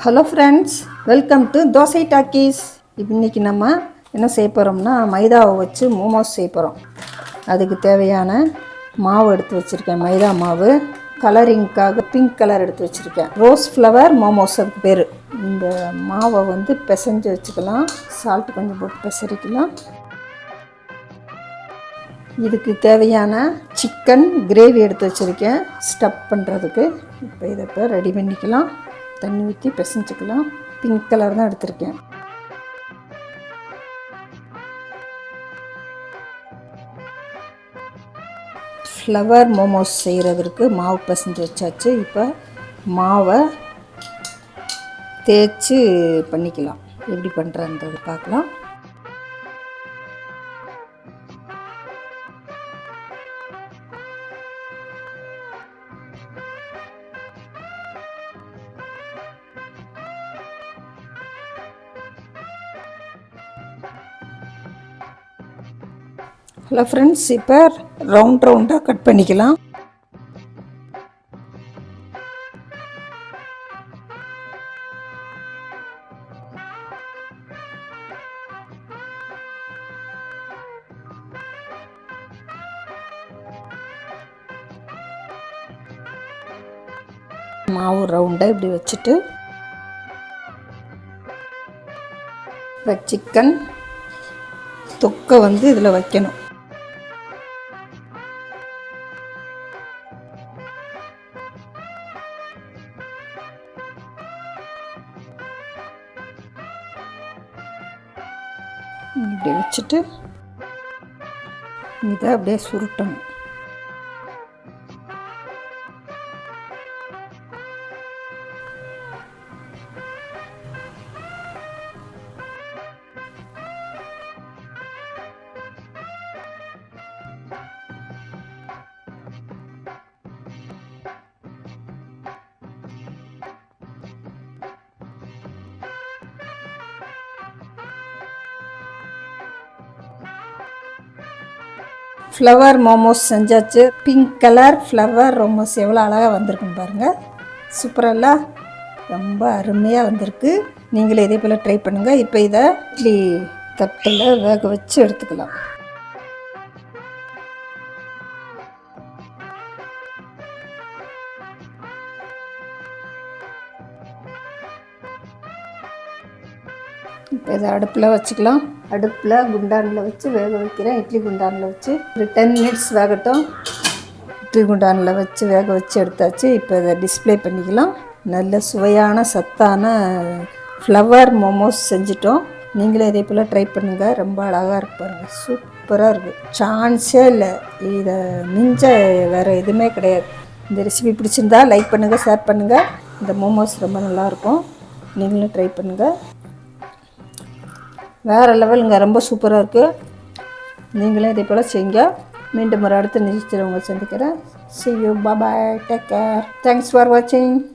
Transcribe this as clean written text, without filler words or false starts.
Hello friends, welcome to dosa talkies. இன்றைக்கி நம்ம என்ன செய்ய போகிறோம்னா மைதாவை வச்சு மோமோஸ் செய்ய போகிறோம். அதுக்கு தேவையான மாவு எடுத்து வச்சுருக்கேன். மைதா மாவு, கலரிங்க்காக பிங்க் கலர் எடுத்து வச்சுருக்கேன். ரோஸ் ஃப்ளவர் மோமோஸ் அதுக்கு பேர். இந்த மாவை பிசைஞ்சு வச்சுக்கலாம். சால்ட் கொஞ்சம் போட்டு பிசறிக்கலாம். இதுக்கு தேவையான சிக்கன் கிரேவி எடுத்து வச்சுருக்கேன் ஸ்டஃப் பண்ணுறதுக்கு. இப்போ இதை ரெடி பண்ணிக்கலாம். தண்ணி ஊற்றி பிசைஞ்சிக்கலாம். பிங்க் கலர் தான் எடுத்திருக்கேன். ஃப்ளவர் மோமோஸ் செய்கிறதுக்கு மாவு பிசைஞ்சு வச்சாச்சு. இப்போ மாவை தேய்ச்சி பண்ணிக்கலாம். எப்படி பண்ணுறன்றது பார்க்கலாம். ஹலோ ஃப்ரெண்ட்ஸ், இப்போ ரவுண்டாக கட் பண்ணிக்கலாம். மாவு ரவுண்டாக இப்படி வச்சுட்டு இப்போ சிக்கன் தொக்கை இதில் வைக்கணும். இப்படி வச்சுட்டு இதை அப்படியே சுருட்டணும். ஃப்ளவர் மோமோஸ் செஞ்சாச்சு. பிங்க் கலர் ஃப்ளவர் மோமோஸ் எவ்வளோ அழகாக வந்திருக்குன்னு பாருங்கள். சூப்பராக ரொம்ப அருமையாக வந்திருக்கு. நீங்களே இதே போல் ட்ரை பண்ணுங்கள். இப்போ இதை இட்லி தட்டில் வேக வச்சு எடுத்துக்கலாம். இப்போ இதை அடுப்பில் வச்சுக்கலாம். அடுப்பில் குண்டானில் வச்சு வேக வைக்கிறேன். இட்லி குண்டானில் வச்சு ஒரு 10 மினிட்ஸ் வேகட்டும். இட்லி குண்டானில் வச்சு வேக வச்சு எடுத்தாச்சு. இப்போ இதை டிஸ்பிளே பண்ணிக்கலாம். நல்ல சுவையான சத்தான ஃப்ளவர் மோமோஸ் செஞ்சிட்டோம். நீங்களே இதே போல் ட்ரை பண்ணுங்கள். ரொம்ப அழகாக இருக்கு பாருங்கள். சூப்பராக இருக்குது. சான்ஸே இல்லை. இதை மிஞ்ச வேறு எதுவுமே கிடையாது. இந்த ரெசிபி பிடிச்சிருந்தா லைக் பண்ணுங்கள், ஷேர் பண்ணுங்கள். இந்த மோமோஸ் ரொம்ப நல்லாயிருக்கும். நீங்களும் ட்ரை பண்ணுங்கள். வேறு லெவலுங்க. ரொம்ப சூப்பராக இருக்குது. நீங்களே இதே போல் செய்யுங்க. மீண்டும் ஒரு அடுத்த நிகழ்ச்சியில் உங்களை சந்திக்கிறேன். See you. Bye bye. Take care. Thanks for watching.